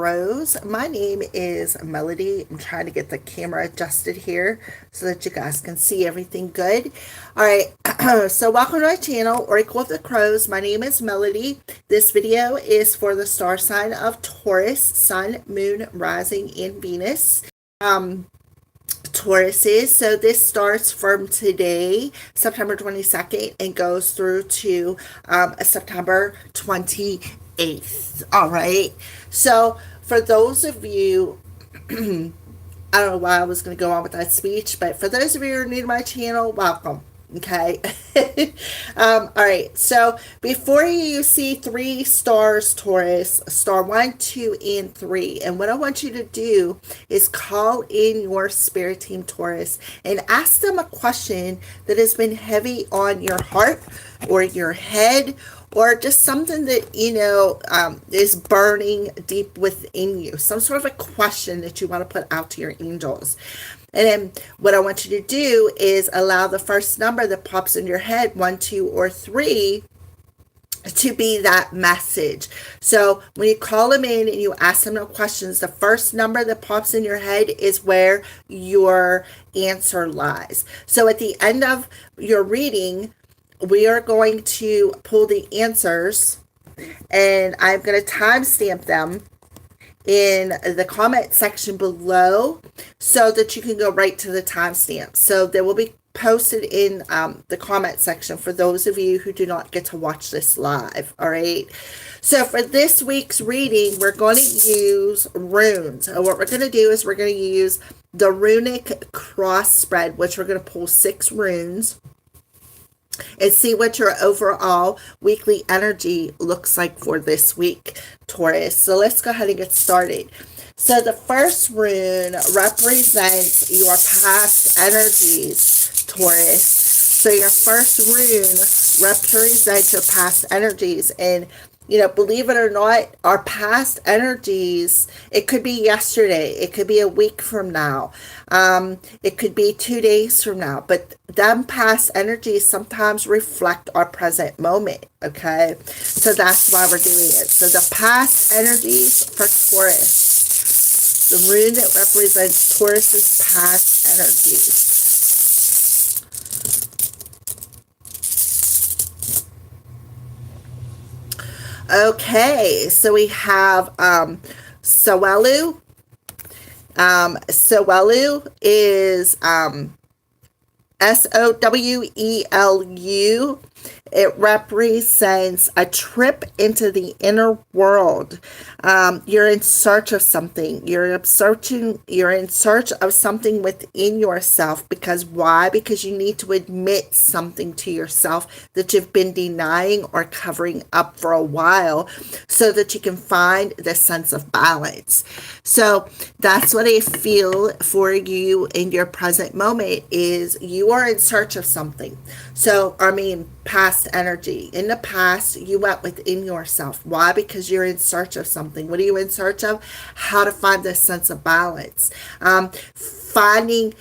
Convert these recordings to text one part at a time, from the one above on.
Crows. My name is Melody. I'm trying to get the camera adjusted here so that you guys can see everything good. All right, so welcome to my channel, Oracle of the Crows. My name is Melody. This video is for the star sign of Taurus, Sun, Moon, Rising, and Venus. Tauruses. So this starts from today, September 22nd, and goes through to September 28th. All right. So for those of you, I don't know why I was going to go on with that speech, but for those of you who are new to my channel, welcome. Okay. All right. So before you see 3 stars, Taurus, star 1, 2, and 3. And what I want you to do is call in your spirit team, Taurus, and ask them a question that has been heavy on your heart or your head, or just something that, is burning deep within you. Some sort of a question that you want to put out to your angels. And then what I want you to do is allow the first number that pops in your head, 1, 2, or 3, to be that message. So when you call them in and you ask them no questions, the first number that pops in your head is where your answer lies. So at the end of your reading, we are going to pull the answers, and I'm going to timestamp them in the comment section below so that you can go right to the timestamp. So they will be posted in the comment section for those of you who do not get to watch this live. All right. So for this week's reading, we're going to use runes. And what we're going to do is we're going to use the runic cross spread, which we're going to pull 6 runes and see what your overall weekly energy looks like for this week, Taurus. So let's go ahead and get started. So the first rune represents your past energies, Taurus. So your first rune represents your past energies. And believe it or not, our past energies, it could be yesterday, it could be a week from now, it could be 2 days from now, but them past energies sometimes reflect our present moment, okay? So that's why we're doing it. So the past energies for Taurus, the rune that represents Taurus's past energies. Okay, so we have Sowelu. Sowelu is Sowelu. It represents a trip into the inner world. You're in search of something. You're in search of something within yourself. Because why? Because you need to admit something to yourself that you've been denying or covering up for a while, so that you can find the sense of balance. So that's what I feel for you in your present moment, is you are in search of something. So, past energy. In the past, you went within yourself. Why? Because you're in search of something. What are you in search of? How to find this sense of balance. Finding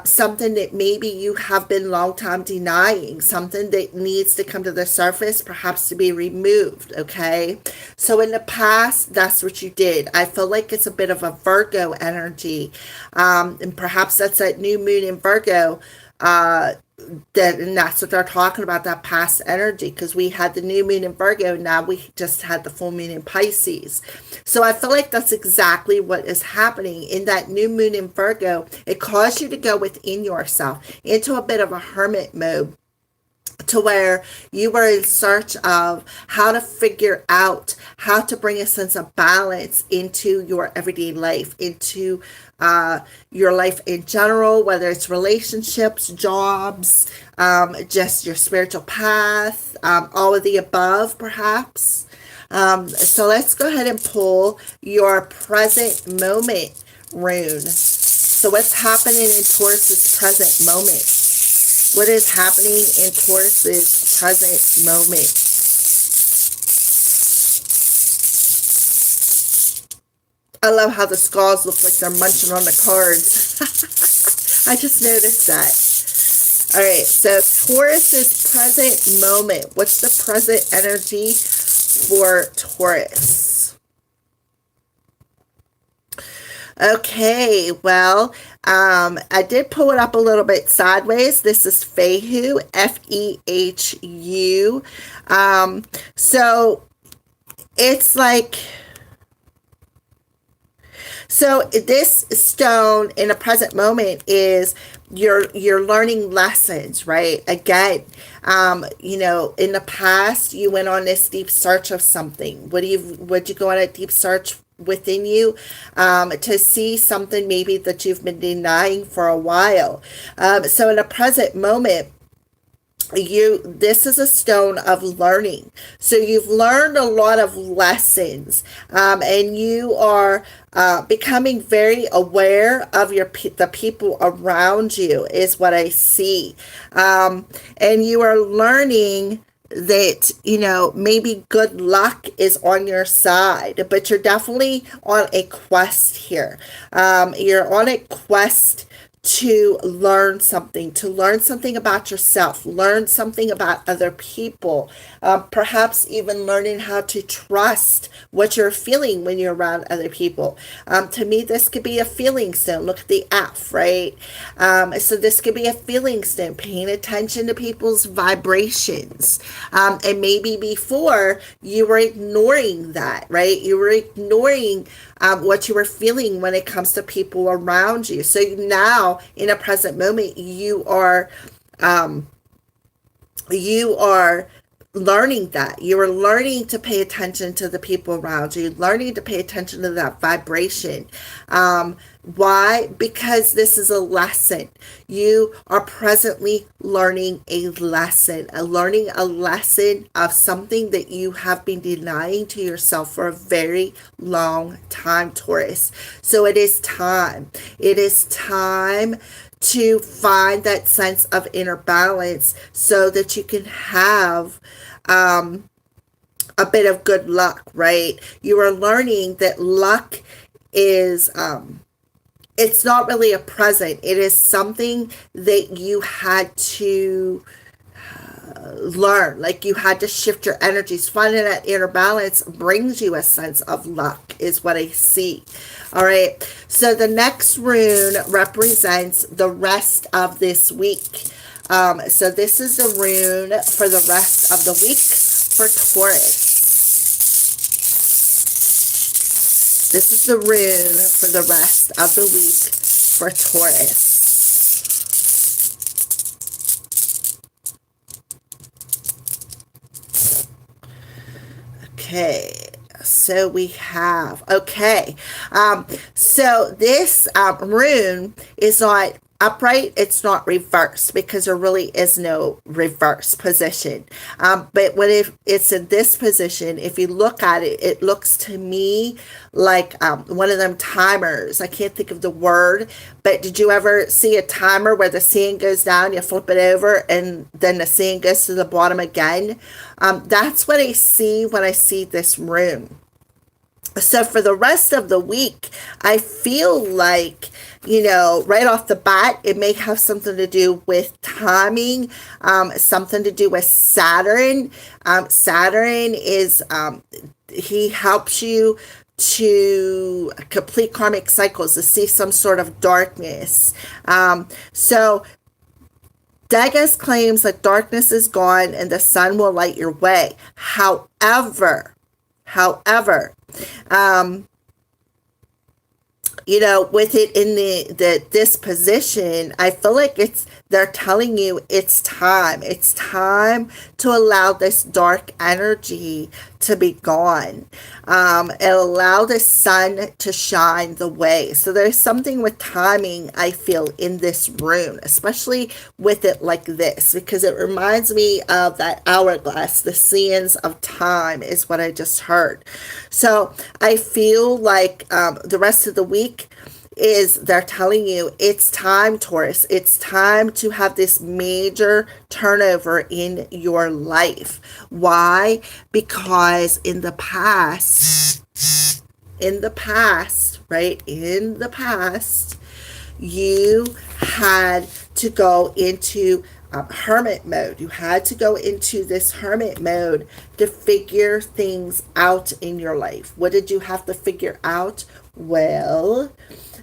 something that maybe you have been long time denying, something that needs to come to the surface, perhaps to be removed, okay? So in the past, that's what you did. I feel like it's a bit of a Virgo energy, and perhaps that's that new moon in Virgo, and that's what they're talking about, that past energy, because we had the new moon in Virgo, now we just had the full moon in Pisces. So I feel like that's exactly what is happening in that new moon in Virgo. It caused you to go within yourself into a bit of a hermit mode, to where you were in search of how to figure out how to bring a sense of balance into your everyday life, into your life in general, whether it's relationships, jobs, just your spiritual path, all of the above, perhaps. So let's go ahead and pull your present moment rune. So what's happening in Taurus's present moment? What is happening in Taurus's present moment? I love how the skulls look like they're munching on the cards. I just noticed that. All right, so Taurus's present moment. What's the present energy for Taurus? Okay, well, I did pull it up a little bit sideways. This is Fehu, Fehu. So it's like, so this stone in a present moment is you're learning lessons, right? Again, in the past you went on this deep search of something. Would you go on a deep search within you to see something maybe that you've been denying for a while? So in a present moment, this is a stone of learning, so you've learned a lot of lessons, and you are becoming very aware of the people around you is what I see, and you are learning that maybe good luck is on your side, but you're definitely on a quest here. You're on a quest to learn something about yourself, learn something about other people, perhaps even learning how to trust what you're feeling when you're around other people. To me, this could be a feeling stone. Look at the F, right? So this could be a feeling stone, paying attention to people's vibrations. And maybe before you were ignoring that, right? You were ignoring what you were feeling when it comes to people around you. So now, in a present moment, you are learning that. You are learning to pay attention to the people around you, learning to pay attention to that vibration. Why? Because this is a lesson. You are presently learning a lesson, learning a lesson of something that you have been denying to yourself for a very long time, Taurus. So it is time. It is time to find that sense of inner balance so that you can have a bit of good luck, right? You are learning that luck is it's not really a present. It is something that you had to learn. Like, you had to shift your energies. Finding that inner balance brings you a sense of luck is what I see. All right. So the next rune represents the rest of this week. So this is the rune for the rest of the week for Taurus. This is the rune for the rest of the week for Taurus. Okay, so we have, so this rune is not upright, it's not reversed, because there really is no reverse position. But when it's in this position, if you look at it, it looks to me like one of them timers. I can't think of the word, but did you ever see a timer where the scene goes down, you flip it over, and then the scene goes to the bottom again? That's what I see when I see this rune. So for the rest of the week, I feel like, right off the bat, it may have something to do with timing, something to do with Saturn. Saturn is, he helps you to complete karmic cycles, to see some sort of darkness. So Dagas claims that darkness is gone and the sun will light your way. However, with it in this position, I feel like they're telling you it's time. It's time to allow this dark energy to be gone, and allow the sun to shine the way. So there's something with timing, I feel, in this rune, especially with it like this, because it reminds me of that hourglass. The sands of time is what I just heard. So I feel like the rest of the week is they're telling you it's time, Taurus. It's time to have this major turnover in your life. Why? Because in the past, right? In the past, you had to go into hermit mode. You had to go into this hermit mode to figure things out in your life. What did you have to figure out? Well,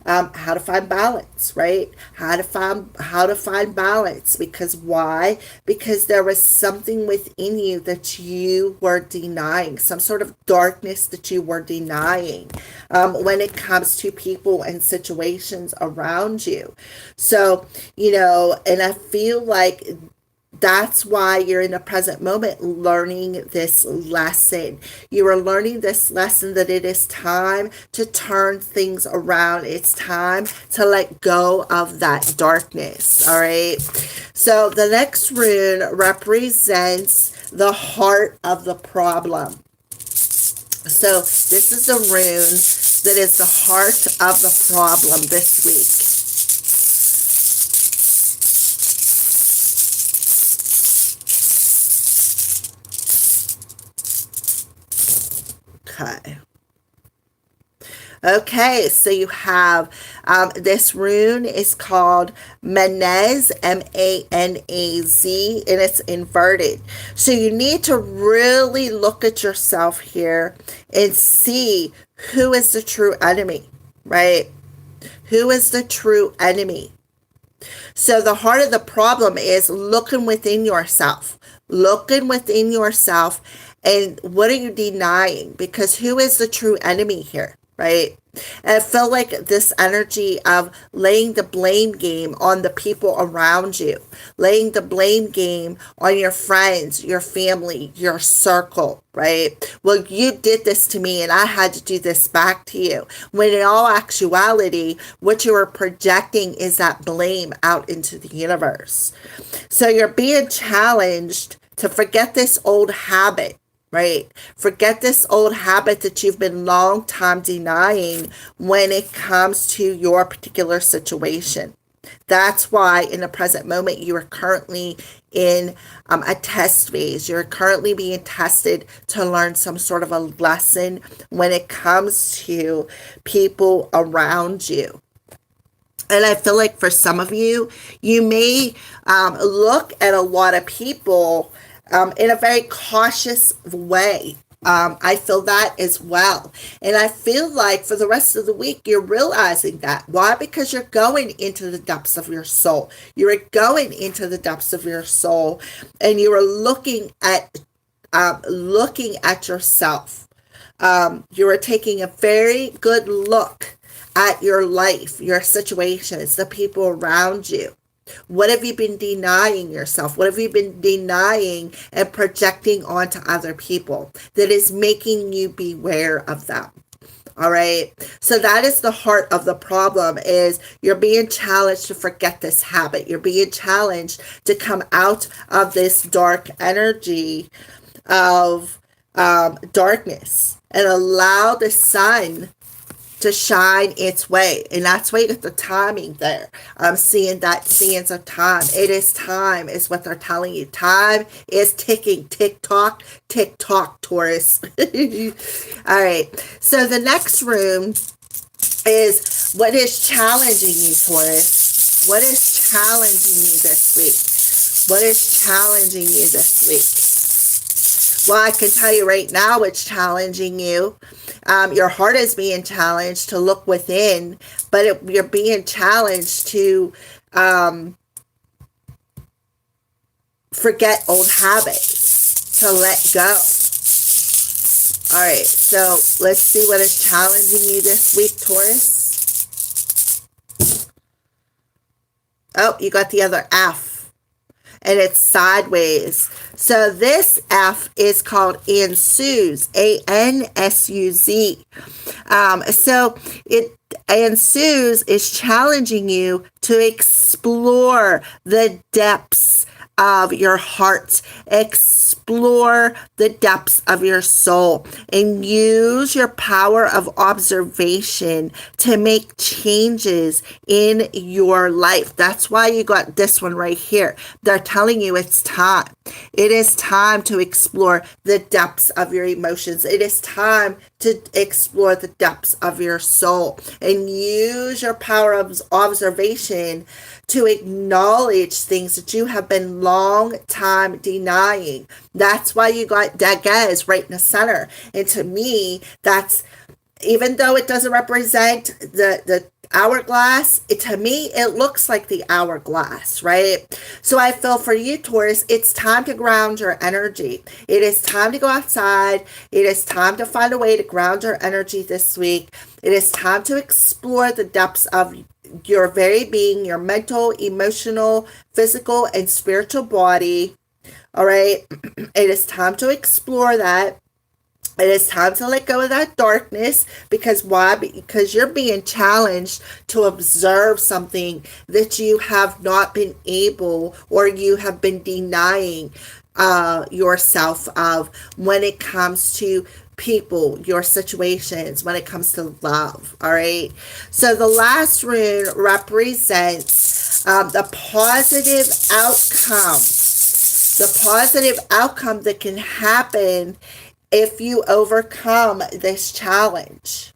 how to find balance, right? How to find balance. Because why? Because there was something within you that you were denying, some sort of darkness that you were denying when it comes to people and situations around you. So, and I feel like that's why you're in the present moment learning this lesson. You are learning this lesson that it is time to turn things around. It's time to let go of that darkness. All right. So the next rune represents the heart of the problem. So this is the rune that is the heart of the problem this week. Okay, so you have this rune is called Manaz, M-A-N-A-Z, and it's inverted. So you need to really look at yourself here and see who is the true enemy, right? Who is the true enemy? So the heart of the problem is looking within yourself. Looking within yourself, and what are you denying? Because who is the true enemy here, right? And I feel like this energy of laying the blame game on the people around you, laying the blame game on your friends, your family, your circle, right? Well, you did this to me and I had to do this back to you. When in all actuality, what you are projecting is that blame out into the universe. So you're being challenged to forget this old habit. Right? Forget this old habit that you've been long time denying when it comes to your particular situation. That's why in the present moment you are currently in a test phase. You're currently being tested to learn some sort of a lesson when it comes to people around you. And I feel like for some of you, you may look at a lot of people in a very cautious way. I feel that as well. And I feel like for the rest of the week, you're realizing that. Why? Because you're going into the depths of your soul. You're going into the depths of your soul and you are looking at yourself. You are taking a very good look at your life, your situations, the people around you. What have you been denying yourself? What have you been denying and projecting onto other people that is making you beware of them? All right. So that is the heart of the problem, is you're being challenged to forget this habit. You're being challenged to come out of this dark energy of darkness and allow the sun to shine its way. And that's why you get the timing there. I'm seeing that sense of time. It is time is what they're telling you. Time is ticking. Tick tock, Taurus. All right. So the next rune is what is challenging you, Taurus. What is challenging you this week? What is challenging you this week? Well, I can tell you right now what's challenging you. Your heart is being challenged to look within, but you're being challenged to forget old habits, to let go. All right, so let's see what is challenging you this week, Taurus. Oh, you got the other F. And it's sideways. So this F is called Ansuz, A-N-S-U-Z. So Ansuz is challenging you to explore the depths of your heart, explore the depths of your soul, and use your power of observation to make changes in your life. That's why you got this one right here. They're telling you it's time. It is time to explore the depths of your emotions. It is time to explore the depths of your soul and use your power of observation to acknowledge things that you have been long time denying. That's why you got Dagaz right in the center. And to me, that's Even though it doesn't represent the hourglass, to me, it looks like the hourglass, right? So I feel for you, Taurus, it's time to ground your energy. It is time to go outside. It is time to find a way to ground your energy this week. It is time to explore the depths of your very being, your mental, emotional, physical, and spiritual body. All right. It is time to explore that. It is time to let go of that darkness. Because why? Because you're being challenged to observe something that you have not been able, or you have been denying yourself of, when it comes to people, your situations, when it comes to love. All right. So the last rune represents the positive outcome. The positive outcome that can happen if you overcome this challenge.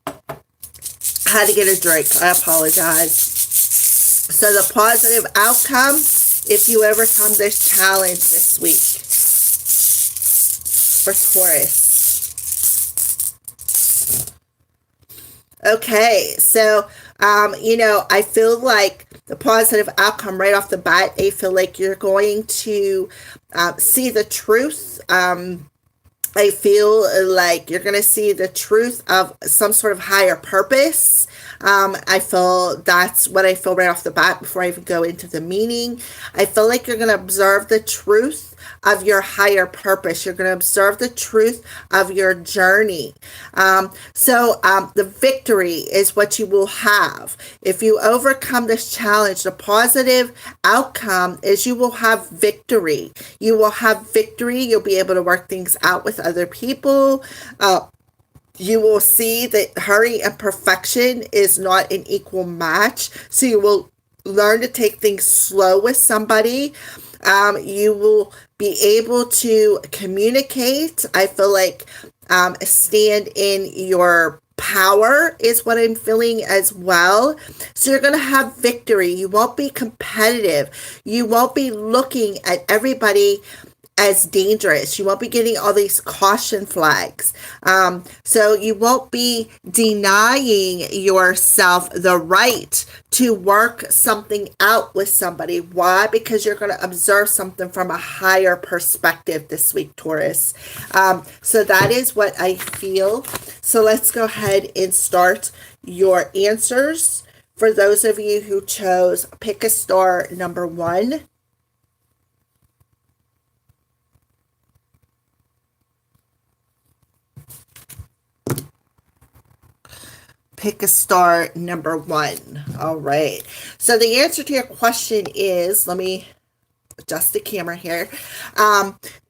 I had to get a drink. I apologize. So the positive outcome if you overcome this challenge this week for Taurus. Okay, so I feel like the positive outcome right off the bat, I feel like you're going to see the truth. I feel like you're going to see the truth of some sort of higher purpose. I feel that's what I feel right off the bat before I even go into the meaning. I feel like you're going to observe the truth of your higher purpose. You're going to observe the truth of your journey. So the victory is what you will have. If you overcome this challenge, the positive outcome is you will have victory. You will have victory. You'll be able to work things out with other people. You will see that hurry and perfection is not an equal match. So you will learn to take things slow with somebody. You will be able to communicate. I feel like stand in your power is what I'm feeling as well. So you're going to have victory. You won't be competitive. You won't be looking at everybody as dangerous. You won't be getting all these caution flags. So you won't be denying yourself the right to work something out with somebody. Why? Because you're going to observe something from a higher perspective this week, Taurus. So that is what I feel. So let's go ahead and start your answers. For those of you who chose pick a star number 1. Pick a star number 1. All right. So the answer to your question is, let me adjust the camera here.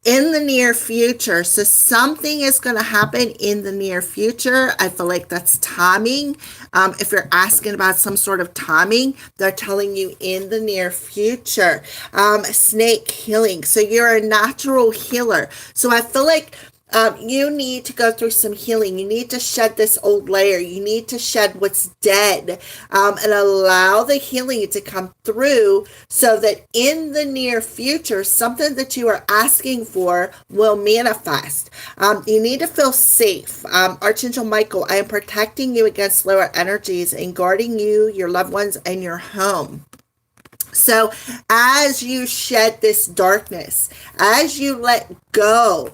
In the near future. So something is going to happen in the near future. I feel like that's timing. If you're asking about some sort of timing, they're telling you in the near future. Snake healing. So you're a natural healer. So I feel like you need to go through some healing. You need to shed this old layer. You need to shed what's dead and allow the healing to come through so that in the near future, something that you are asking for will manifest. You need to feel safe. Archangel Michael, I am protecting you against lower energies and guarding you, your loved ones, and your home. So as you shed this darkness, as you let go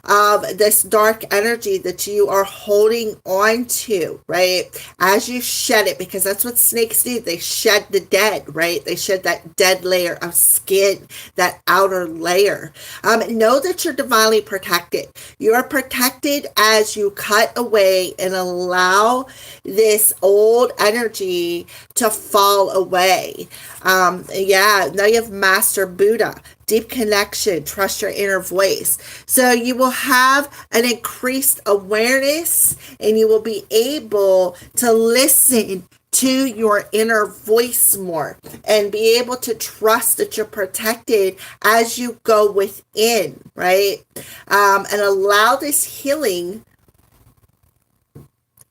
of this dark energy that you are holding on to, right? As you shed it, because that's what snakes do. They shed the dead, right? They shed that dead layer of skin, that outer layer. Know that you're divinely protected. You are protected as you cut away and allow this old energy to fall away. Now you have Master Buddha, deep connection, trust your inner voice. So you will have an increased awareness and you will be able to listen to your inner voice more and be able to trust that you're protected as you go within, right? And allow this healing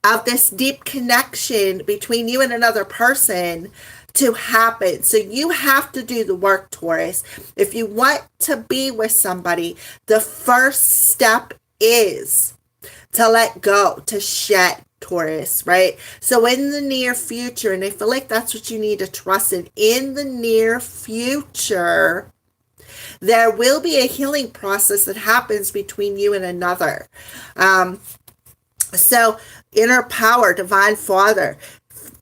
of this deep connection between you and another person to happen. So you have to do the work, Taurus. If you want to be with somebody, the first step is to let go, to shed, Taurus, right? So in the near future, and I feel like that's what you need to trust in the near future, there will be a healing process that happens between you and another. So inner power, divine father,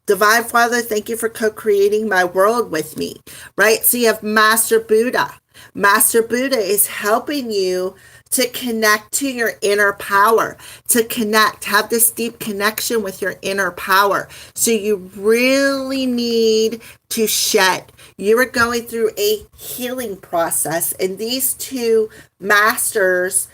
thank you for co-creating my world with me, right? So you have Master Buddha. Master Buddha is helping you to connect to your inner power, to connect, have this deep connection with your inner power. So you really need to shed. You are going through a healing process, and these two masters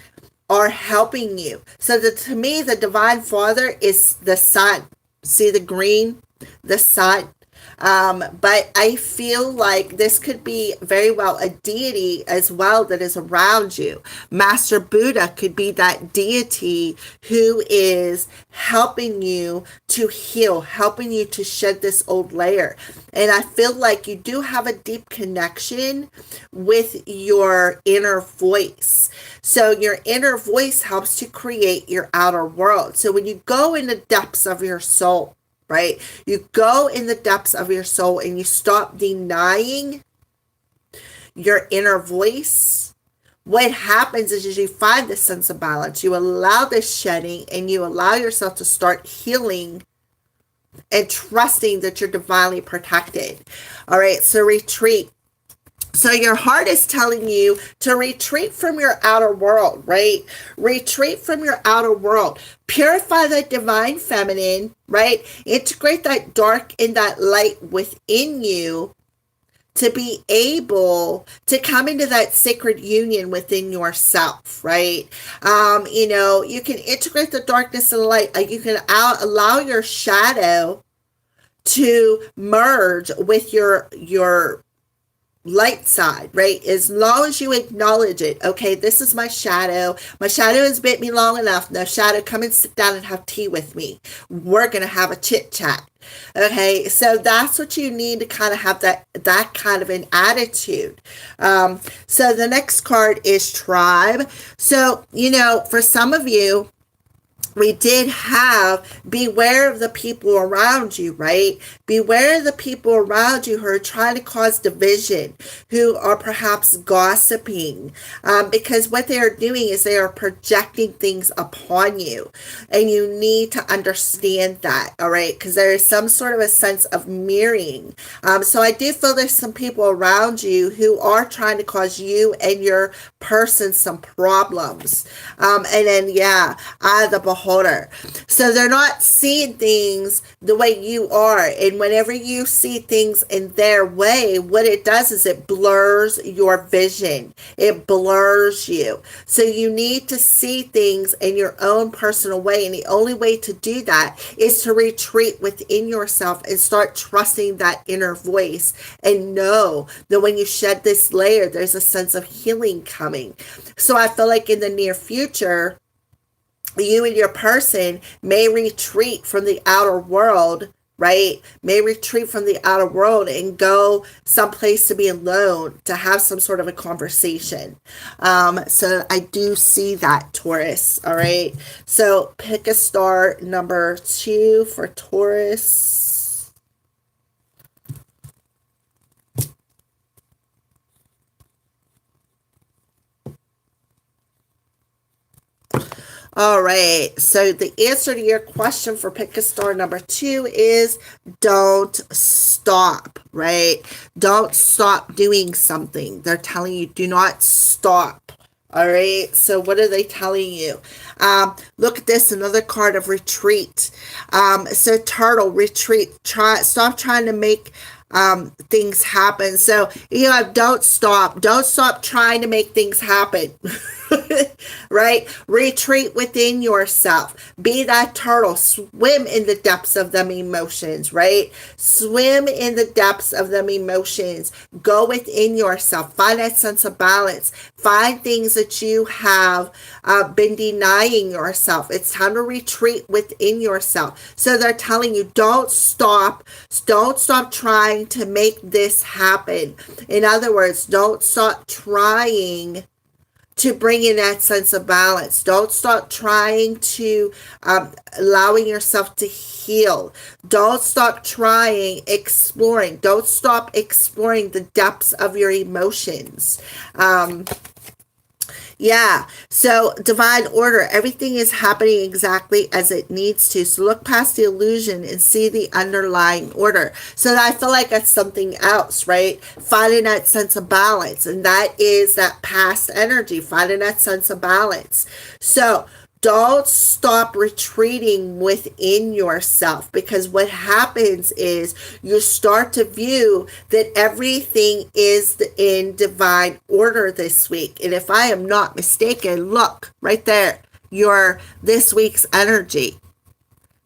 are helping you. So to me, the divine father is the sun. See the green? The sun. But I feel like this could be very well a deity as well that is around you. Master Buddha could be that deity who is helping you to heal, helping you to shed this old layer. And I feel like you do have a deep connection with your inner voice. So your inner voice helps to create your outer world. So when you go in the depths of your soul, right? You go in the depths of your soul and you stop denying your inner voice. What happens is you find this sense of balance. You allow this shedding and you allow yourself to start healing and trusting that you're divinely protected. All right, so retreat. So your heart is telling you to retreat from your outer world, right? Retreat from your outer world. Purify that divine feminine, right? Integrate that dark and that light within you to be able to come into that sacred union within yourself, right? You can integrate the darkness and the light. You can allow your shadow to merge with your light side, right? As long as you acknowledge it. Okay, this is my shadow. My shadow has bit me long enough. Now, shadow, come and sit down and have tea with me. We're going to have a chit chat. Okay, so that's what you need to kind of have that kind of an attitude. So the next card is tribe. So, for some of you, we did have beware of the people around you, right? Beware of the people around you who are trying to cause division, who are perhaps gossiping, because what they are doing is they are projecting things upon you. And you need to understand that, all right? Because there is some sort of a sense of mirroring. So I do feel there's some people around you who are trying to cause you and your person some problems. And then, the beholder. So they're not seeing things the way you are. And whenever you see things in their way, what it does is it blurs your vision. It blurs you. So you need to see things in your own personal way. And the only way to do that is to retreat within yourself and start trusting that inner voice and know that when you shed this layer, there's a sense of healing coming. So I feel like in the near future, you and your person may retreat from the outer world, right? May retreat from the outer world and go someplace to be alone, to have some sort of a conversation. So I do see that, Taurus, all right? So pick a star number 2 for Taurus. All right, so the answer to your question for pick a star number 2 is don't stop, right? Don't stop doing something. They're telling you do not stop. All right, so what are they telling you? Look at this, another card of retreat. So turtle, retreat. Stop trying to make things happen. So, don't stop. Don't stop trying to make things happen. right? Retreat within yourself. Be that turtle. Swim in the depths of them emotions, right? Swim in the depths of them emotions. Go within yourself. Find that sense of balance. Find things that you have been denying yourself. It's time to retreat within yourself. So they're telling you, don't stop trying to make this happen. In other words, don't stop trying to bring in that sense of balance. Don't stop trying to allowing yourself to heal. Don't stop exploring. Don't stop exploring the depths of your emotions. Yeah, so divine order, everything is happening exactly as it needs to. So look past the illusion and see the underlying order. So I feel like that's something else, right? Finding that sense of balance, and that is that past energy, finding that sense of balance. So don't stop retreating within yourself, because what happens is you start to view that everything is in divine order this week. And if I am not mistaken, look right there, your this week's energy.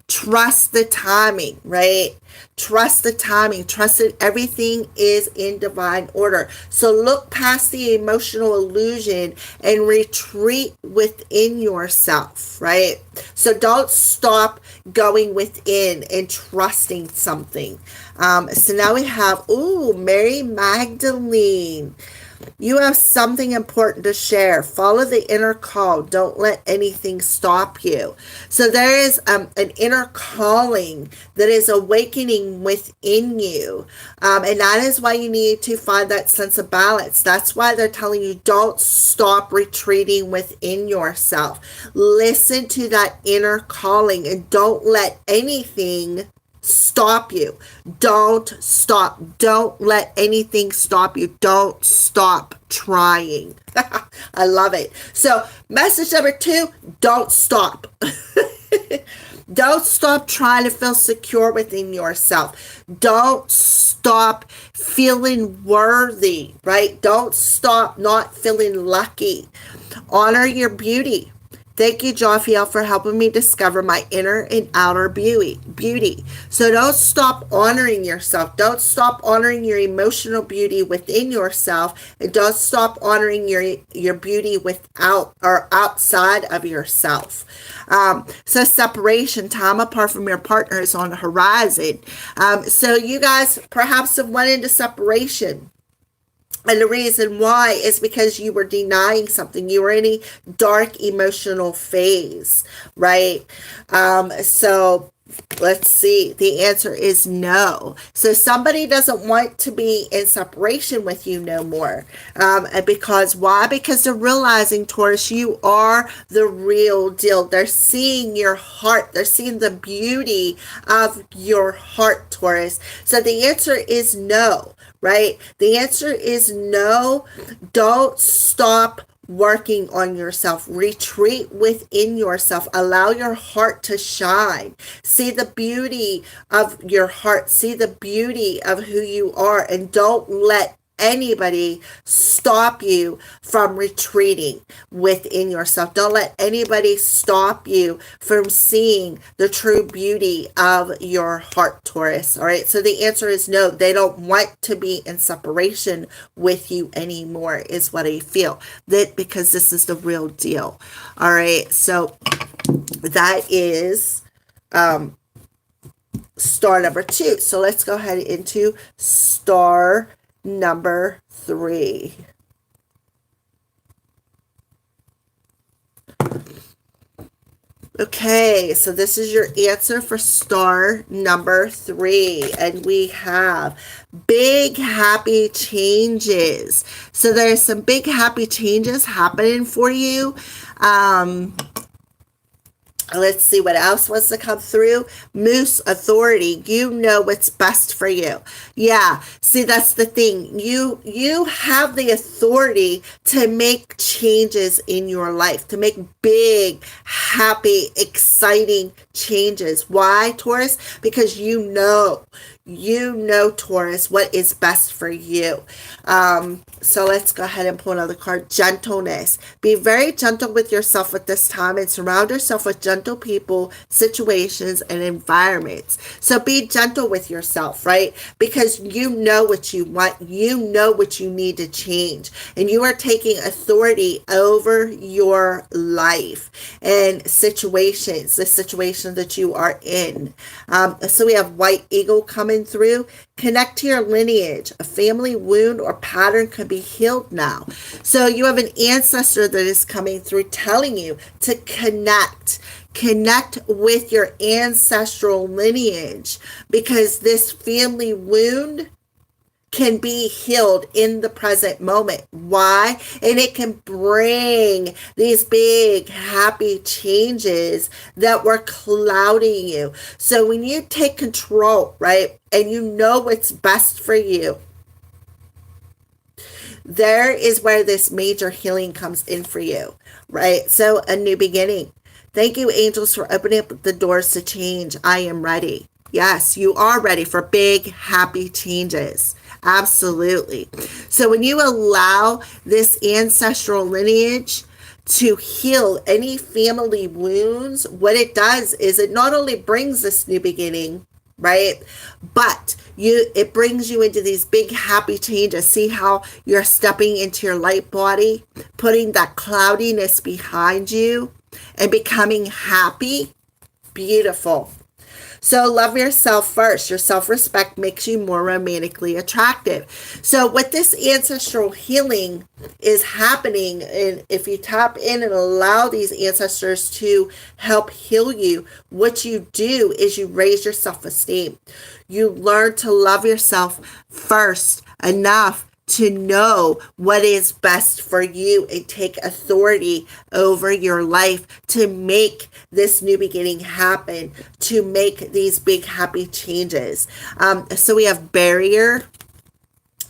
Trust the timing, right? Trust the timing. Trust that everything is in divine order. So look past the emotional illusion and retreat within yourself, right? So don't stop going within and trusting something. So now we have, Mary Magdalene. You have something important to share. Follow the inner call. Don't let anything stop you. So there is an inner calling that is awakening within you. And that is why you need to find that sense of balance. That's why they're telling you, don't stop retreating within yourself. Listen to that inner calling and don't let anything stop you. Don't stop. Don't let anything stop you. Don't stop trying. I love it. So message number 2, don't stop. Don't stop trying to feel secure within yourself. Don't stop feeling worthy, right? Don't stop not feeling lucky. Honor your beauty. Thank you, Jophiel, for helping me discover my inner and outer beauty. So don't stop honoring yourself. Don't stop honoring your emotional beauty within yourself. And don't stop honoring your beauty without or outside of yourself. So separation, time apart from your partner is on the horizon. So you guys perhaps have went into separation. And the reason why is because you were denying something. You were in a dark emotional phase, right? So let's see. The answer is no. So somebody doesn't want to be in separation with you no more. Because why? Because they're realizing, Taurus, you are the real deal. They're seeing your heart. They're seeing the beauty of your heart, Taurus. So the answer is no. Right? The answer is no. Don't stop working on yourself. Retreat within yourself. Allow your heart to shine. See the beauty of your heart. See the beauty of who you are. And don't let anybody stop you from retreating within yourself. Don't let anybody stop you from seeing the true beauty of your heart, Taurus. All right. So the answer is no. They don't want to be in separation with you anymore, is what I feel. That because this is the real deal. All right. So that is star number 2. So let's go ahead into star number 3. Okay, so this is your answer for star number 3. And we have big happy changes. So there's some big happy changes happening for you. Let's see what else wants to come through. Moose authority. You know what's best for you. Yeah. See, that's the thing. You have the authority to make changes in your life, to make big, happy, exciting changes. Why, Taurus? Because you know You know, Taurus, what is best for you. So let's go ahead and pull another card. Gentleness. Be very gentle with yourself at this time and surround yourself with gentle people, situations, and environments. So be gentle with yourself, right? Because you know what you want. You know what you need to change. And you are taking authority over your life and situations, the situation that you are in. So we have White Eagle coming through. Connect to your lineage. A family wound or pattern can be healed now. So you have an ancestor that is coming through telling you to connect. Connect with your ancestral lineage, because this family wound can be healed in the present moment. Why? And it can bring these big happy changes that were clouding you. So when you take control, right, and you know what's best for you, there is where this major healing comes in for you, right? So a new beginning. Thank you, angels, for opening up the doors to change. I am ready. Yes, you are ready for big, happy changes. Absolutely. So when you allow this ancestral lineage to heal any family wounds, what it does is it not only brings this new beginning, right, but it brings you into these big happy changes. See how you're stepping into your light body, putting that cloudiness behind you and becoming happy. Beautiful. So love yourself first. Your self-respect makes you more romantically attractive. So what this ancestral healing is happening, and if you tap in and allow these ancestors to help heal you, what you do is you raise your self-esteem. You learn to love yourself first enough to know what is best for you and take authority over your life to make this new beginning happen, to make these big happy changes. So we have barrier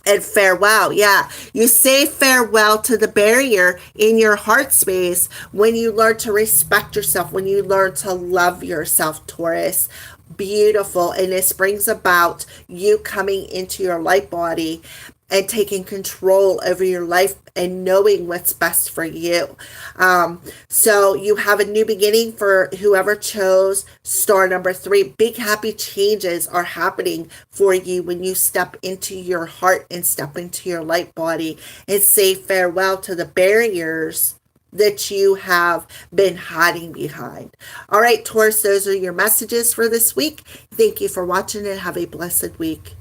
and farewell. Yeah, you say farewell to the barrier in your heart space when you learn to respect yourself, when you learn to love yourself, Taurus. Beautiful. And this brings about you coming into your light body and taking control over your life and knowing what's best for you. So you have a new beginning for whoever chose star number 3. Big happy changes are happening for you when you step into your heart and step into your light body and say farewell to the barriers that you have been hiding behind. All right, Taurus, those are your messages for this week. Thank you for watching and have a blessed week.